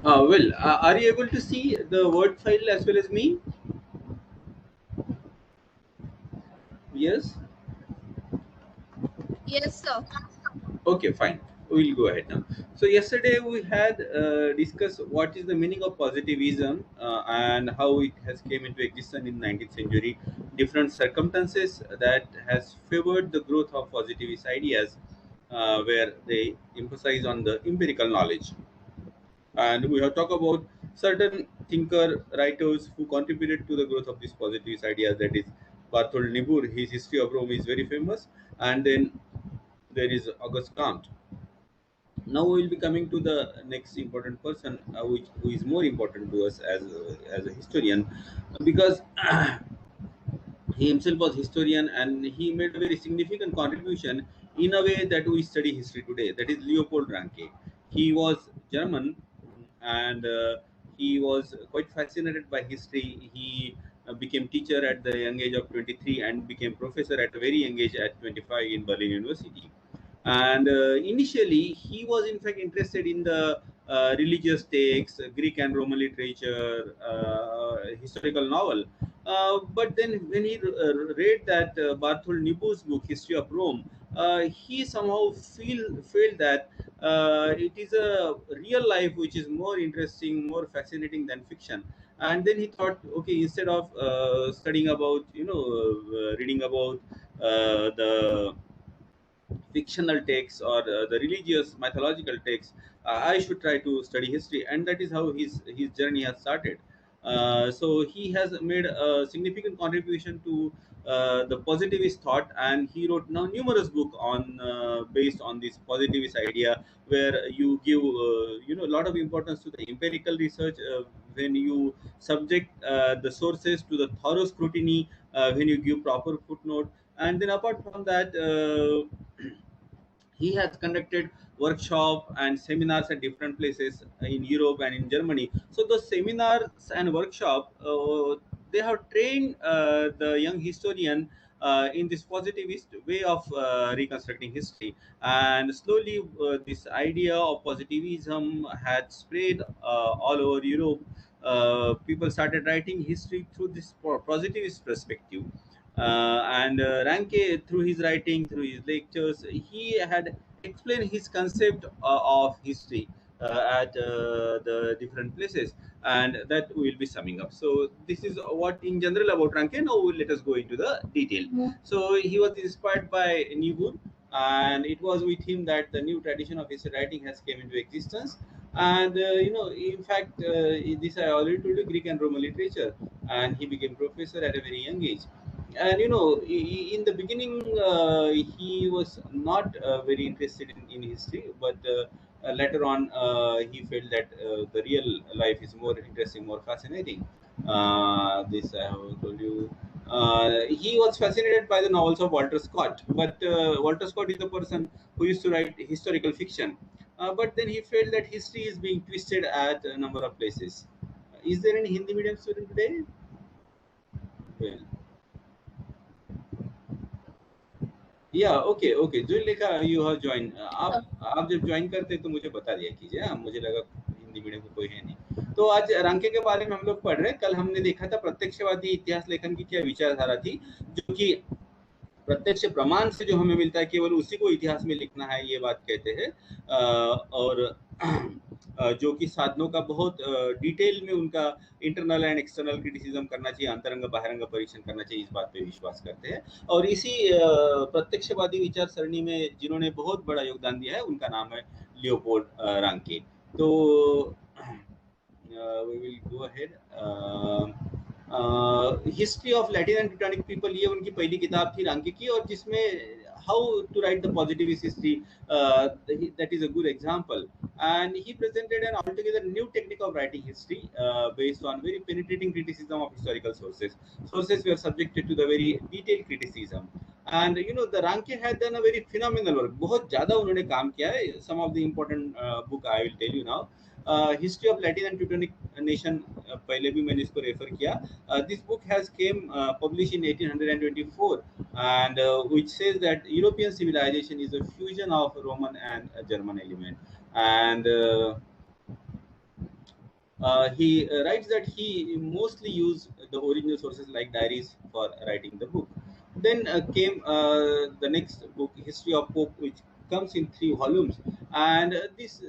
Are you able to see the Word file as well as me? Yes. Yes, sir. Okay, fine. We'll go ahead now. So yesterday we had discussed what is the meaning of positivism and how it has came into existence in 19th century. Different circumstances that has favored the growth of positivist ideas, where they emphasize on the empirical knowledge. And we have talked about certain thinker writers who contributed to the growth of these positivist ideas. That is Barthold Niebuhr. His History of Rome is very famous, and then there is August Comte. Now we will be coming to the next important person, who is more important to us as a historian, because he himself was historian and he made a very significant contribution in a way that we study history today. That is Leopold Ranke. He was German, and he was quite fascinated by history. He became teacher at the young age of 23 and became professor at a very young age at 25 in Berlin University. And initially he was in fact interested in the religious texts, Greek and Roman literature, historical novel. But then when he read that Barthol Niebuhr's book History of Rome, he somehow felt that it is a real life which is more interesting, more fascinating than fiction. And then he thought, okay, instead of studying about, reading about the fictional texts or the religious mythological texts, I should try to study history, and that is how his journey has started. So he has made a significant contribution to the positivist thought, and he wrote now numerous book on based on this positivist idea, where you give a lot of importance to the empirical research, when you subject the sources to the thorough scrutiny, when you give proper footnote. And then apart from that, he has conducted workshop and seminars at different places in Europe and in Germany. So those seminars and workshop, they have trained the young historian in this positivist way of reconstructing history. And slowly this idea of positivism had spread all over Europe. People started writing history through this positivist perspective. And Ranke, through his writing, through his lectures, he had explained his concept of history at the different places, and that we will be summing up. So this is what in general about Ranke. Now let us go into the detail. So he was inspired by Niebuhr, and it was with him that the new tradition of history writing has came into existence. And in fact, this I already told you, Greek and Roman literature, and he became professor at a very young age. And in the beginning, he was not very interested in history, but later on he felt that the real life is more interesting, more fascinating. This I have told you. He was fascinated by the novels of Walter Scott, but Walter Scott is the person who used to write historical fiction. But then he felt that history is being twisted at a number of places. Is there any Hindi medium student today? Well, या okay okay जो लिखा you have join, आप जब join करते तो मुझे बता दिया कीजिए। हाँ, मुझे लगा हिंदी मीडियम को कोई है नहीं। तो आज रांके के बारे में हम लोग पढ़ रहे हैं। कल हमने देखा था प्रत्यक्षवादी इतिहास लेखन की क्या विचारधारा थी, जो कि प्रत्यक्ष प्रमाण से जो हमें मिलता है केवल उसी को इतिहास में लिखना है, ये बात कहते हैं। और जो कि साधनों का बहुत डिटेल में उनका इंटरनल एंड एक्सटर्नल क्रिटिसिज्म करना चाहिए, अंतरंग बाहरंग परीक्षण करना चाहिए, इस बात पे विश्वास करते हैं। और इसी प्रत्यक्षवादी विचार सरणी में जिन्होंने बहुत बड़ा योगदान दिया है उनका नाम है लियोपोल्ड रांके। तो we will go ahead. History of Latin and Teutonic people, ये उनकी पहली किताब थी रांके की, और जिसमें how to write the positivist history, that is a good example. And he presented an altogether new technique of writing history, based on very penetrating criticism of historical sources. Sources were subjected to the very detailed criticism. And the Ranke had done a very phenomenal work. बहुत ज़्यादा उन्होंने काम किया है. Some of the important book I will tell you now. History of Latin and Teutonic nation, पहले भी मैंने इसको रेफर किया. This book has came published in 1824, and which says that European civilization is a fusion of Roman and German element. And He writes that he mostly used the original sources like diaries for writing the book. Then came the next book, History of Pope, which comes in 3 volumes, and this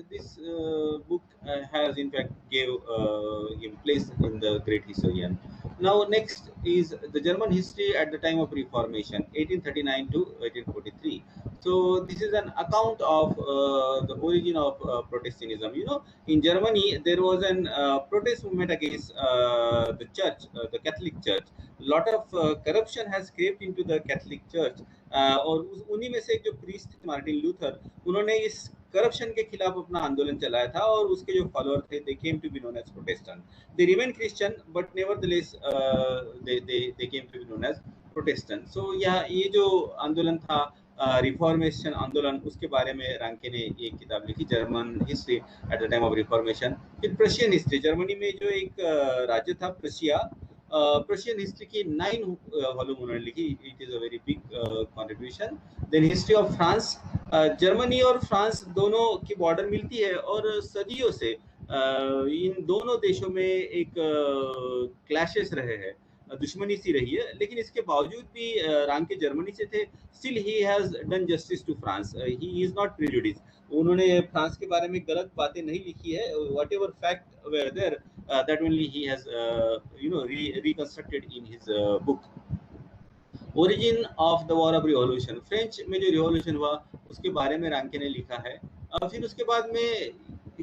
book has in fact gave him place in the great historian. Now next is the German history at the time of Reformation, 1839 to 1843. So this is an account of the origin of Protestantism. You know, in Germany there was an protest movement against the church, the Catholic Church. Lot of corruption has crept into the Catholic Church, और उन्हीं में से एक जो priest थे Martin Luther, उन्होंने इस corruption के खिलाफ अपना आंदोलन चलाया था, और उसके जो फॉलोअर थे they came to be known as Protestant. They remain Christian but nevertheless they came to be known as Protestant. So ये जो आंदोलन था, रिफॉर्मेशन आंदोलन, उसके बारे में रांके ने एक किताब लिखी, German history at the time of reformation. फिर प्रशियन हिस्ट्री, जर्मनी में जो एक राज्य था प्रशिया, प्रशियन हिस्ट्री की 9 वॉल्यूम उन्होंने लिखी. It is a very big contribution. Then history of France, Germany और फ्रांस दोनों की बॉर्डर मिलती है, और सदियों से इन दोनों देशों में एक क्लैशेस रहे हैं, दुश्मनी सी रही है, लेकिन इसके बावजूद भी रांके जर्मनी से थे. Still he has done justice to France. He is not prejudice. उन्होंने फ्रांस के बारे में गलत बातें नहीं लिखी है. Whatever fact were there, that only he has reconstructed in his book. Origin of the war of revolution, French में जो रिवॉल्यूशन हुआ उसके बारे में रांके ने लिखा है. फिर उसके बाद में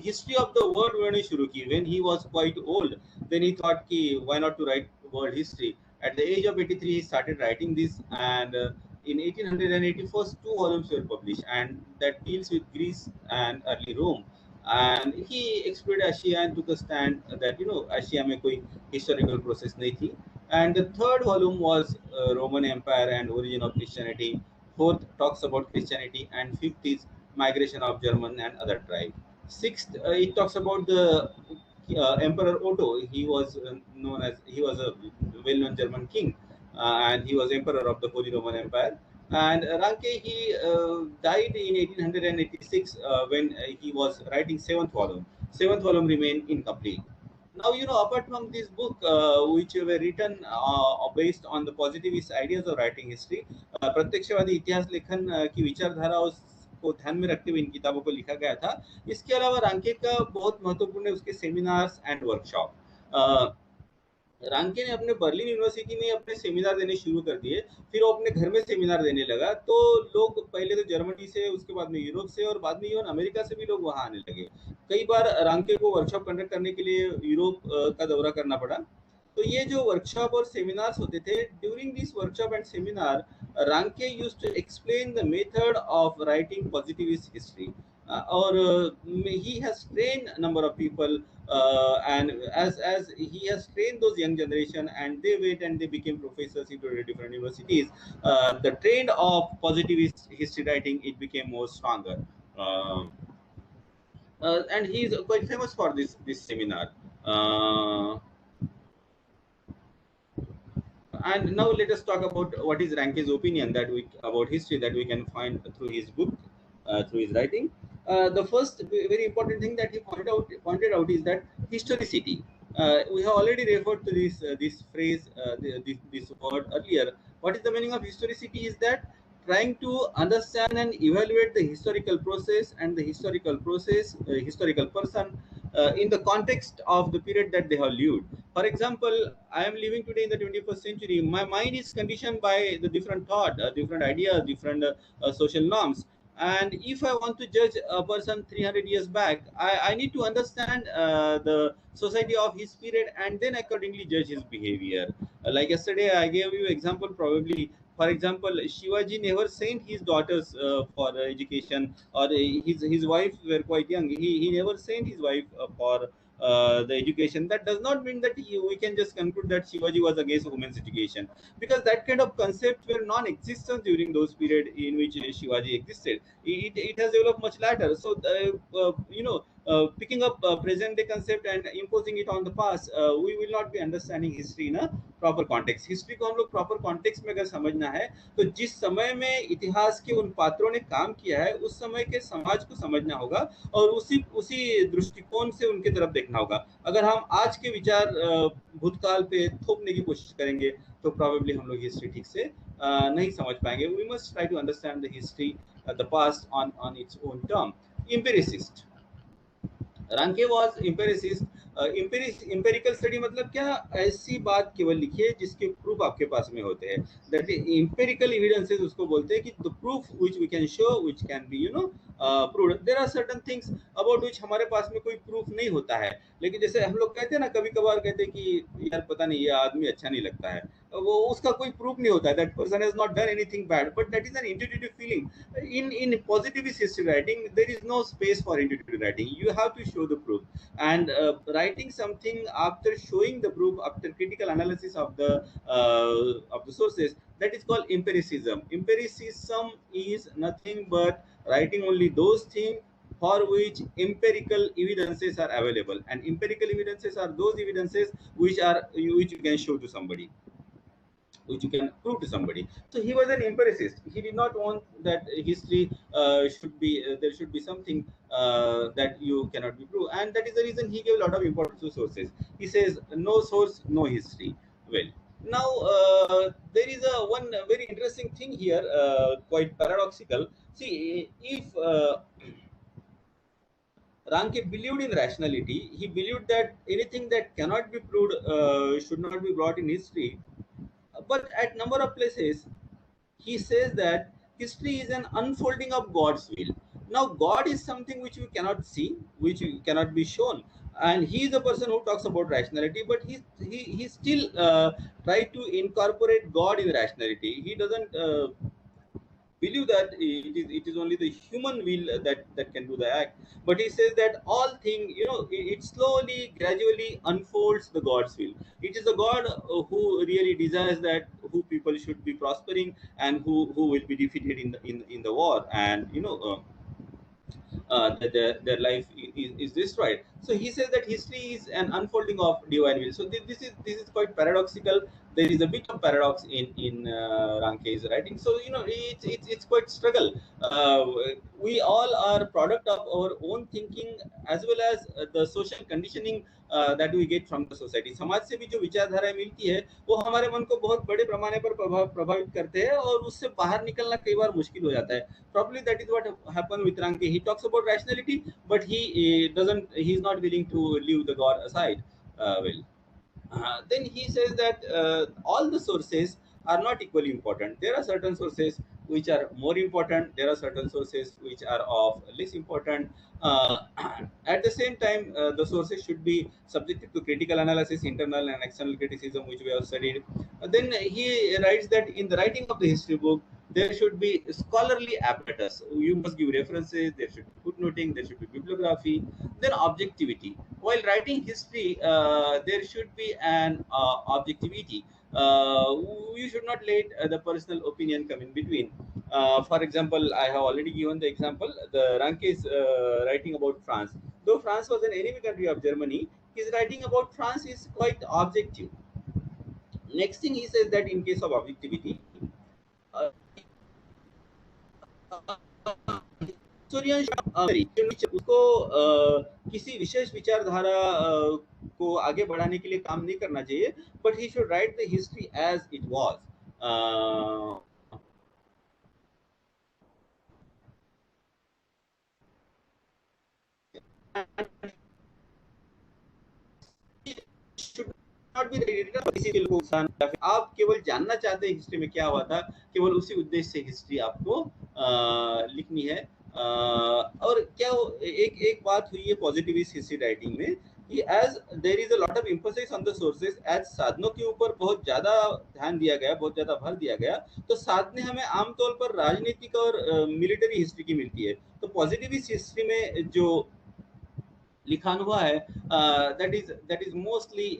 हिस्ट्री ऑफ द वर्ल्ड उन्होंने शुरू की. When he was quite old, then he thought कि why not to write world history. At the age of 83 he started writing this, and in 1884 2 volumes were published, and that deals with Greece and early Rome. And he explored Asia and took a stand that Asia में कोई historical process नहीं थी. And the third volume was Roman Empire and origin of Christianity. Fourth talks about Christianity, and fifth is migration of German and other tribe. Sixth, it talks about the Emperor Otto. He was he was a well-known German king, and he was emperor of the Holy Roman Empire. And Ranke, he died in 1886 when he was writing 7th volume. 7th volume remained incomplete. Now, apart from this book, which were written based on the positivist ideas of writing history, प्रत्यक्षवादी इतिहास लेखन की विचारधारा को ध्यान में रखते हुए इन किताबों को लिखा गया था. इसके अलावा रांके का बहुत महत्वपूर्ण है उसके सेमिनार्स एंड वर्कशॉप. रांके ने अपने बर्लिन यूनिवर्सिटी में अपने सेमिनार देने शुरू कर दिए. फिर वो अपने घर में सेमिनार देने लगा, तो लोग पहले तो जर्मनी से, उसके बाद में यूरोप से, और बाद में इवन अमेरिका से भी लोग वहां आने लगे. कई बार रांके को वर्कशॉप कंडक्ट करने के लिए यूरोप का दौरा करना पड़ा. तो ये जो वर्कशॉप और सेमिनार्स होते थे, during this workshop and seminar, Ranke used to explain the method of writing positivist history. or he has trained a number of people, and as he has trained those young generation, and they went and they became professors into the different universities, the trend of positivist history writing, it became more stronger. And he is quite famous for this seminar. And now let us talk about what is Ranke's opinion about history that we can find through his book, through his writing. The first very important thing that he pointed out is that historicity. We have already referred to this phrase, this word earlier. What is the meaning of historicity? Is that trying to understand and evaluate the historical process and the historical person in the context of the period that they have lived. For example, I am living today in the 21st century. My mind is conditioned by the different thought, different ideas, different social norms. And if I want to judge a person 300 years back, I need to understand the society of his period, and then accordingly judge his behavior. Like yesterday, I gave you example. Probably, for example, Shivaji never sent his daughters for education, or his wife were quite young. He never sent his wife for the education. That does not mean that we can just conclude that Shivaji was against women's education, because that kind of concept were non-existent during those period in which Shivaji existed. It has developed much later. So picking up present day concept and imposing it on the past, we will not be understanding history in a proper context. History को हम लोग proper context में अगर समझना है तो जिस समय में इतिहास के उन पात्रों ने काम किया है उस समय के समाज को समझना होगा और उसी उसी दृष्टिकोण से उनकी तरफ देखना होगा. अगर हम आज के विचार भूतकाल पे थोपने की कोशिश करेंगे तो प्रॉबेबली हम लोग हिस्ट्री ठीक से नहीं समझ पाएंगे. We must try to understand the history the past on its own term. Empiricist Ranke was empiricist. Empirical study मतलब क्या, ऐसी बात केवल लिखिए जिसके प्रूफ आपके पास में होते हैं. दैट इज एम्पेरिकल एविडेंसेस उसको बोलते हैं कि the proof which we can show which can be proved. There are certain things about which हमारे पास में कोई प्रूफ नहीं होता है, लेकिन जैसे हम लोग कहते हैं ना, कभी कभार कहते हैं कि यार पता नहीं ये आदमी अच्छा नहीं लगता है, वो उसका कोई प्रूफ नहीं होता है. That person has not done anything bad, but that is an intuitive feeling. In positivist history writing there is no space for intuitive writing. You have to show the proof, and writing something after showing the proof, after critical analysis of the sources, that is called empiricism. Empiricism is nothing but writing only those things for which empirical evidences are available, and empirical evidences are those evidences which you can show to somebody, which you can prove to somebody. So he was an empiricist. He did not want that history should be there should be something that you cannot be proved, and that is the reason he gave a lot of importance to sources. He says no source, no history. Well, now there is a one very interesting thing here, quite paradoxical. See, if Ranke believed in rationality, he believed that anything that cannot be proved should not be brought in history. But at number of places he says that history is an unfolding of God's will. Now God is something which we cannot see, which cannot be shown, and he is a person who talks about rationality, but he still try to incorporate God in rationality. He doesn't believe that it is only the human will that can do the act, but he says that all thing, it slowly gradually unfolds the God's will. It is the God who really desires that who people should be prospering and who will be defeated in the war, and that their life is destroyed. So he says that history is an unfolding of divine will. So this is quite paradoxical. There is a bit of paradox in Ranke's writing. So it's quite struggle. We all are product of our own thinking as well as the social conditioning that we get from the society. समाज से भी जो विचारधाराएं मिलती है वो हमारे मन को बहुत बड़े पैमाने पर प्रभावित करते हैं और उससे बाहर निकलना कई बार मुश्किल हो जाता है. Probably that is what happened with Ranke. He talks about rationality, but he's not willing to leave the God aside. Then he says that all the sources are not equally important. There are certain sources which are more important. There are certain sources which are of less important. At the same time, the sources should be subjected to critical analysis, internal and external criticism, which we have studied. Then he writes that in the writing of the history book, there should be scholarly apparatus. You must give references, there should be footnoting, there should be bibliography, then objectivity. While writing history, there should be an objectivity. You should not let the personal opinion come in between. For example, I have already given the example. The Ranke is writing about France. Though France was an enemy country of Germany, his writing about France is quite objective. Next thing he says that in case of objectivity, उसको किसी विशेष विचारधारा को आगे बढ़ाने के लिए काम नहीं करना चाहिए, but he should write the history as it was. आप केवल जानना चाहते हैं हिस्ट्री में क्या हुआ था, केवल उसी उद्देश्य से हिस्ट्री आपको लिखनी है. और क्या एक बात हुई है पॉजिटिविस्ट हिस्ट्री राइटिंग में कि as there is a lot of emphasis on the sources, as साधनों के ऊपर बहुत ज्यादा ध्यान दिया गया, बहुत ज्यादा भर दिया गया, तो साधनें हमें आमतौर पर राजनीतिक और मिलिट्री हिस्ट्री की मिलती है. तो पॉजिटिविस्ट हिस्ट्री में जो लिखान हुआ है that is mostly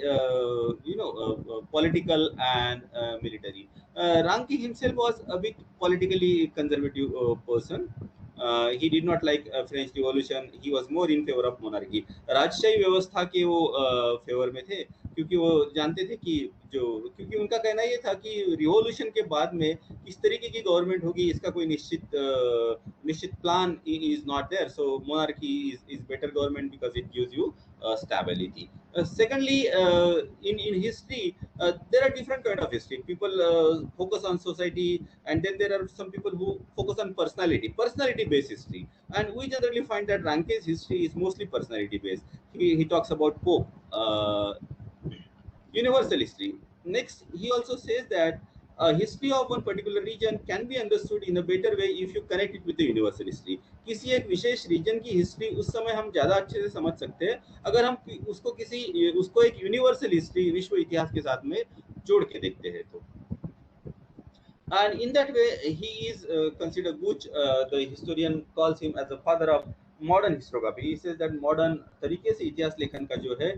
political and military. Ranke himself was a bit politically conservative person. he did not like French Revolution. He was more in favor of monarchy. राजशाही व्यवस्था के वो फेवर में थे, क्योंकि वो जानते थे कि जो, क्योंकि उनका कहना ये था कि रिवॉल्यूशन के बाद में किस तरीके की गवर्नमेंट होगी इसका कोई निश्चित plan is not there. So monarchy is better government because it gives you stability. Secondly, in history, there are different kind of history. People focus on society, and then there are some people who focus on personality based history. And we generally find that Ranke's history is mostly personality based. He talks about Pope, universal history. Next, he also says that history of one particular region can be understood in a better way if you connect it with the universal history. किसी एक विशेष reason की history उस समय हम ज्यादा अच्छे से समझ सकते हैं अगर हम उसको एक यूनिवर्सल हिस्ट्री, विश्व इतिहास के साथ में जोड़ के देखते हैं तो. And in that way, he is considered, which the historian calls him as the father of modern historiography. He says that modern तरीके से इतिहास लेखन का जो है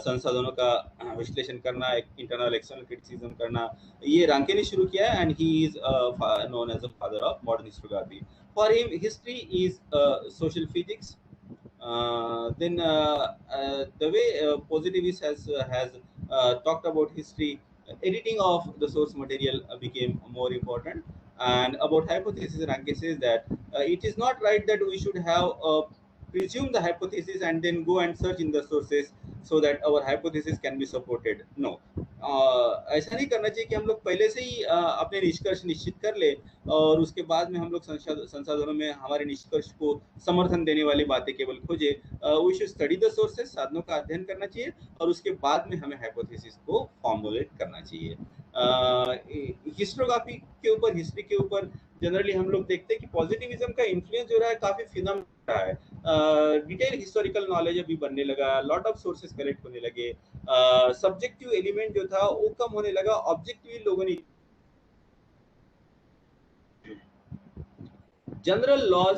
संसाधनों का विश्लेषण करना, एक इंटरनल एक्सटर्नल क्रिटिसिज्म करना, ये रांके ने शुरू किया है. And he is known as the father of modern histography. For him history is social physics. Then the way positivist has talked about history, editing of the source material became more important. And about hypothesis, Ranke says that it is not right that we should have presume the hypothesis and then go and search in the sources so that our hypothesis can be supported. No, ऐसा नहीं करना चाहिए कि हम लोग पहले से ही अपने निष्कर्ष निश्चित कर ले और उसके बाद में हम लोग संसाधनों में हमारे निष्कर्ष को समर्थन देने वाली बातें केवल खोजे. We should study the sources, साधनों का अध्ययन करना चाहिए और उसके बाद में हमें हाइपोथेसिस को फॉर्मुलेट करना चाहिए. हिस्टोग्राफी के ऊपर, हिस्ट्री के ऊपर जनरली हम लोग देखते हैं कि पॉजिटिविज्म का इन्फ्लुएंस जो रहा है काफी फिनम रहा है. डिटेल हिस्टोरिकल नॉलेज अभी बनने लगा, लॉट ऑफ सोर्सेस कलेक्ट होने लगे, सब्जेक्टिव एलिमेंट जो था वो कम होने लगा, ऑब्जेक्टिव लोगों ने जनरल लॉज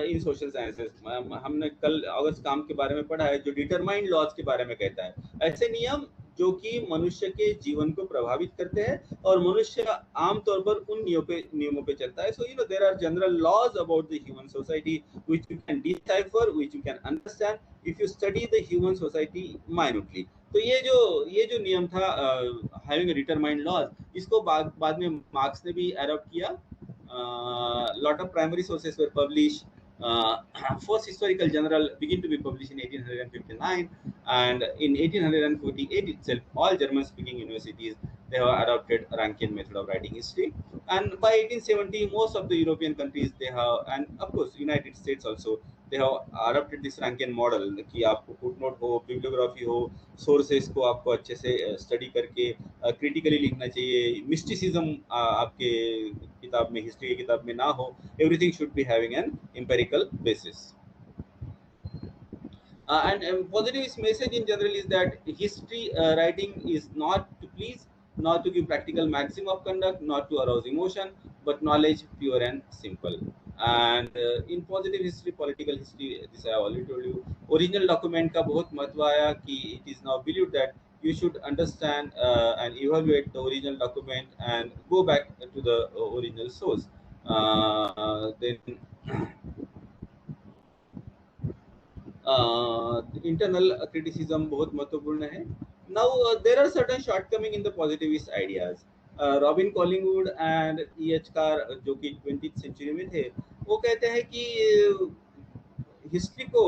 इन सोशल साइंसेस, हमने कल अगस्त काम के बारे में पढ़ा है जो डिटरमाइंड लॉज के बारे में कहता है. ऐसे नियम जो कि मनुष्य के जीवन को प्रभावित करते हैं और मनुष्य आमतौर पर उन नियमों पे चलता है. So there are general laws about the human society which you can decipher, which you can understand if you study the human society minutely. तो ये जो नियम था हैविंग अ डिटरमाइंड लॉज, इसको बाद में मार्क्स ने भी एडॉप्ट किया. Lot of primary sources were published. First historical journal began to be published in 1859, and in 1848 itself, all German-speaking universities they have adopted Rankian method of writing history. And by 1870, most of the European countries they have, and of course United States also, they have adopted this Rankian model कि आपको footnote हो, bibliography हो, sources को आपको अच्छे से study करके critically लिखना चाहिए. मिस्टिसिज्म आपके किताब में, हिस्ट्री की किताब में ना हो. Everything should be having an empirical basis. And positivist message in general is that history writing is not to please, not to give practical maxim of conduct, not to arouse emotion, but knowledge pure and simple. And in positive history, political history, this I already told you. Original document का बहुत महत्व आया कि it is now believed that you should understand and evaluate the original document and go back to the original source. Then internal criticism बहुत महत्वपूर्ण है. Now there are certain shortcoming in the positivist ideas. Robin Collingwood and E.H. Car जो कि 20th century में थे, वो कहते हैं कि हिस्ट्री को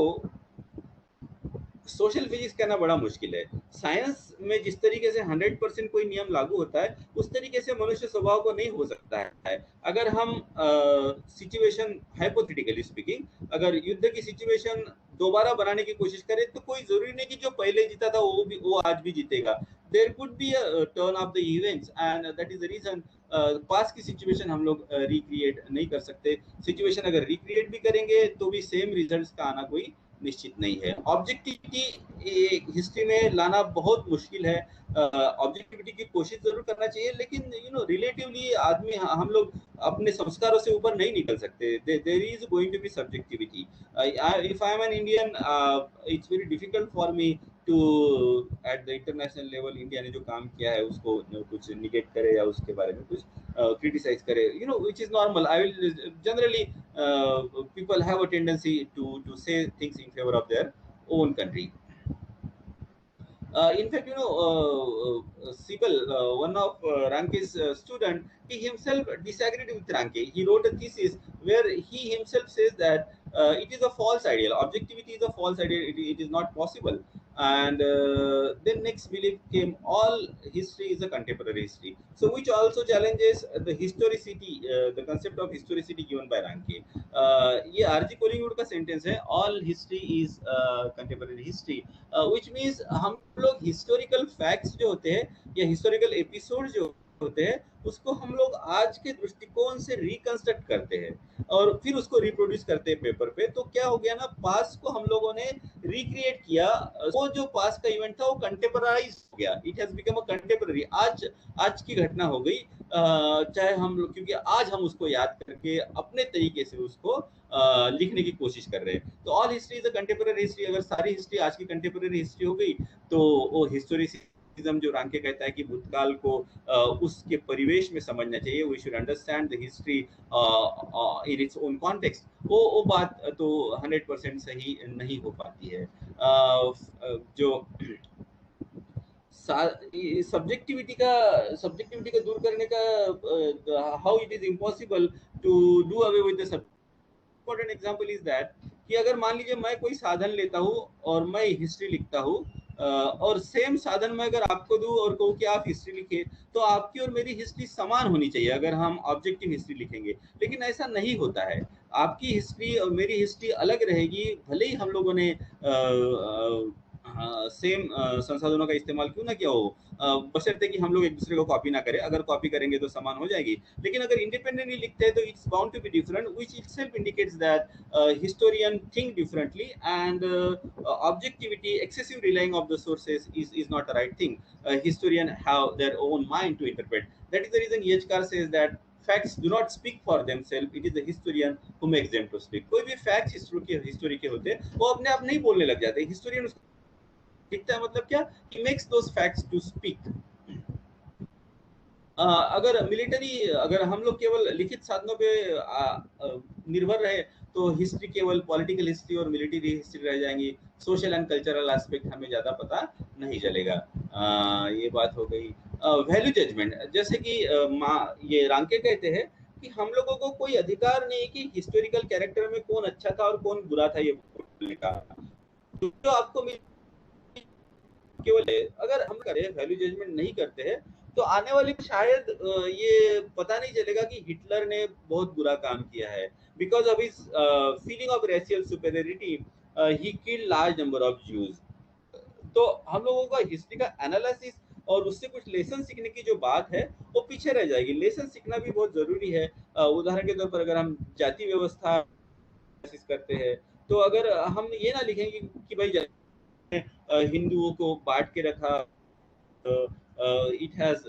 सोशल फिजिक्स कहना बड़ा मुश्किल है. साइंस में जिस तरीके से 100% कोई नियम लागू होता है उस तरीके से मनुष्य स्वभाव को नहीं हो सकता है. अगर हम सिचुएशन हाइपोथेटिकली स्पीकिंग, अगर युद्ध की सिचुएशन दोबारा बनाने की कोशिश करें तो कोई जरूरी नहीं कि जो पहले जीता था वो आज भी जीतेगा. There could be a turn of the events and that is the reason past की सिचुएशन हम लोग रिक्रिएट नहीं कर सकते. सिचुएशन अगर रिक्रिएट भी करेंगे तो भी सेम रिजल्ट्स का आना कोई निश्चित नहीं है. ऑब्जेक्टिविटी हिस्ट्री में लाना बहुत मुश्किल है. ऑब्जेक्टिविटी की कोशिश जरूर करना चाहिए, लेकिन रिलेटिवली आदमी, हम लोग अपने संस्कारों से ऊपर नहीं निकल सकते. There is going to be subjectivity. If I am an Indian, it's very difficult for me to at the international level India ने जो काम किया है उसको कुछ निगेट करे या उसके बारे में कुछ क्रिटिसाइज करे, which is normal. I will generally people have a tendency to say things in favor of their own country. In fact, Sibel, one of Ranke's student, he himself disagreed with Ranke. He wrote a thesis where he himself says that it is a false ideal. Objectivity is a false ideal. It is not possible. And then next belief came all history is a contemporary history. So which also challenges the historicity, the concept of historicity given by Ranke. ये RG Collingwood का sentence है, all history is contemporary history, which means हम लोग historical facts जो होते हैं या historical episode जो होते हैं उसको हम लोग आज के दृष्टिकोण से रिकंस्ट्रक्ट करते हैं और फिर उसको रिप्रोड्यूस करते हैं पेपर पे। तो क्या हो गया ना, पास्ट को हम लोगों ने रिक्रिएट किया, वो जो पास्ट का इवेंट था वो कंटेम्पराइज हो गया, it has become a contemporary, आज की घटना हो गई, चाहे हम लोग, क्योंकि आज हम उसको याद करके अपने तरीके से उसको लिखने की कोशिश कर रहे हैं। तो all history is a contemporary history. अगर सारी हिस्ट्री आज की कंटेम्पररी हिस्ट्री हो गई तो वो हिस्टोरिसिज्म जो रांके कहता है कि भूतकाल को उसके परिवेश में समझना चाहिए, we should understand the history in its own context, वो बात तो 100% सही नहीं हो पाती है। जो सब्जेक्टिविटी का दूर करने का, how it is impossible to do away with the important example is that कि अगर मान लीजिए मैं कोई साधन लेता हूँ और मैं हिस्ट्री लिखता हूँ, और सेम साधन मैं अगर आपको दूं और कहूँ कि आप हिस्ट्री लिखिए, तो आपकी और मेरी हिस्ट्री समान होनी चाहिए अगर हम ऑब्जेक्टिव हिस्ट्री लिखेंगे, लेकिन ऐसा नहीं होता है। आपकी हिस्ट्री और मेरी हिस्ट्री अलग रहेगी, भले ही हम लोगों ने सेम संसाधनों का इस्तेमाल क्यों ना किया हो, बशर्ते कि हम लोग एक दूसरे को कॉपी ना करें। अगर कॉपी करेंगे तो समान हो जाएगी, लेकिन अगर इंडिपेंडेंटली लिखते हैं तो it's bound to be different, which itself indicates that historian think differently, and objectivity, excessive relying of the sources is not the right thing. Historian have their own mind to interpret. That is the reason Yechkar says that facts do not speak for themselves, it is the historian who makes them to speak. कोई भी facts history के होते हैं वो अपने आप नहीं बोलने लग जाते, हिस्टोरियन लिखता है, मतलब क्या, he makes those facts to speak. अगर मिलिट्री, अगर हम लोग केवल लिखित साधनों पे निर्भर रहे तो हिस्ट्री केवल पॉलिटिकल हिस्ट्री और मिलिट्री हिस्ट्री रह जाएंगी, सोशल एंड कल्चरल एस्पेक्ट हमें ज्यादा पता नहीं चलेगा। ये बात हो गई। वैल्यू जजमेंट, जैसे कि ये रांके कहते हैं कि हम लोगों को कोई अधिकार नहीं कि हिस्टोरिकल कैरेक्टर में कौन अच्छा था और कौन बुरा था ये बोलने का। जो आपको केवल अगर हम करें वैल्यू जजमेंट नहीं करते हैं तो आने वाले शायद ये पता नहीं चलेगा कि हिटलर ने बहुत बुरा काम किया है, because of his feeling of racial superiority he killed large number of Jews. तो हम लोगों का हिस्ट्री का एनालिसिस और उससे कुछ लेसन सीखने की जो बात है वो पीछे रह जाएगी। लेसन सीखना भी बहुत जरूरी है। उदाहरण के तौर पर अगर हम जाति व्यवस्था करते हैं तो अगर हम ये ना लिखेंगे कि भाई हिंदुओं को बांट के रखा, it has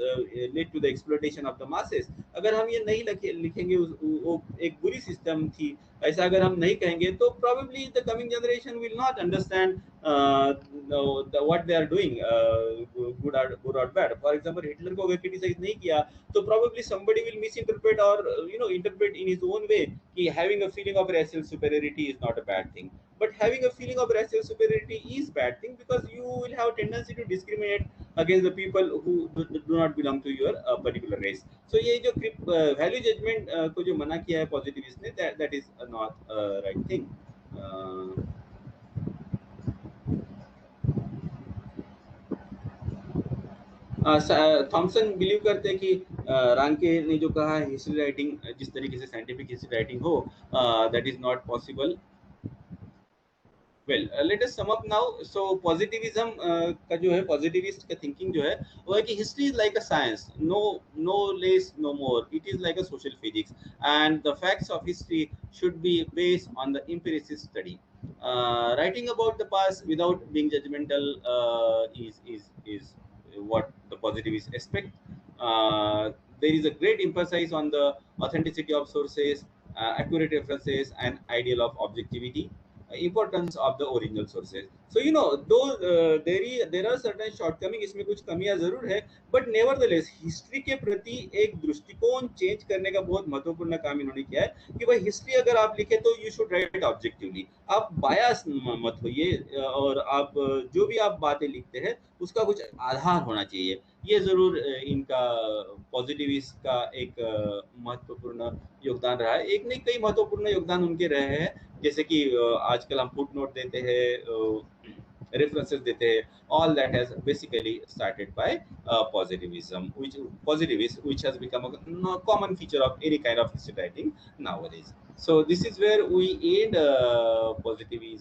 led to the exploitation of the masses, अगर हम ये नहीं लिखेंगे वो एक बुरी सिस्टम थी, ऐसा अगर हम नहीं कहेंगे तो probably the coming generation will not understand what they are doing, good or bad. For example, Hitler को अगर क्रिटिसाइज नहीं किया तो probably somebody will misinterpret or interpret in his own way कि having a feeling of racial superiority is not a bad thing, but having a feeling of racial superiority is bad thing because you will have tendency to discriminate against the people who do not belong to your particular race. So ये जो value judgment को जो मना किया है positivist ने, that is not right thing. Thomson believe करते हैं कि रांके ने जो कहा है हिस्ट्री राइटिंग जिस तरीके से साइंटिफिक हिस्ट्री राइटिंग हो, that is not possible. Well let us sum up now. So positivism का जो है, पॉजिटिविस्ट का थिंकिंग जो है वो है कि history is like a science, no less no more, it is like a social physics and the facts of history should be based on the empiricist study. Writing about the past without being judgmental is what the positivists expect. There is a great emphasis on the authenticity of sources, accurate references, and ideal of objectivity, importance of the original sources. So though there are certain shortcoming, इसमें कुछ कमियां जरूर है, but nevertheless history के प्रति एक दृष्टिकोण change करने का बहुत महत्वपूर्ण काम इन्होंने किया है कि भाई हिस्ट्री अगर आप लिखे तो यू शुड राइट ऑब्जेक्टिवली, आप बायस मत होइए, और आप जो भी आप बातें लिखते हैं उसका कुछ आधार होना चाहिए। ये जरूर इनका पॉजिटिविस्ट का एक महत्वपूर्ण योगदान रहा है। एक नहीं, कई महत्वपूर्ण योगदान उनके रहे हैं, जैसे कि आजकल हम फुट नोट देते हैं, रेफरेंसेस देते हैं, all that has basically started by positivism, which has become a common feature of any kind of history writing nowadays. So this is where we end positivism.